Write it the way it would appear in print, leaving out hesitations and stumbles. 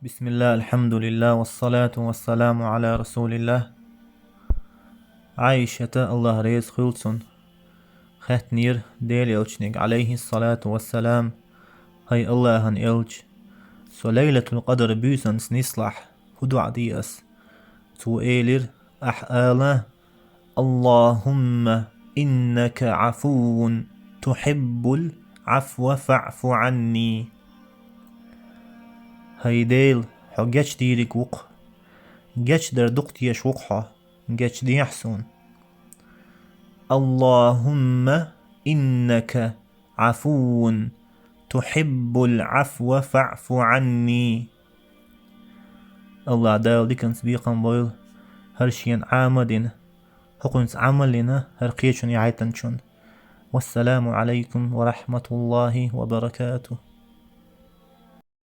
بسم الله الحمد لله والصلاة والسلام على رسول الله. عائشة الله ريز خلصن ختنير ديل يلچنك عليه الصلاة والسلام. هاي الله هن يلج سو ليلة القدر بيسن سنصلح هدو عديس تو إيلر أحآله اللهم إنك عفو تحب العفو فاعف عني. هاي ديل حو جاش ديرك وق جاش در دقتيش وقحة جاش دي يحسون. اللهم إنك عفو تحب العفو فاعف عني. الله دايل ديكن سبيقا بويل هرشين عامدين حقنس عملنا هرقيشن يعيتنشن. والسلام عليكم ورحمة الله وبركاته.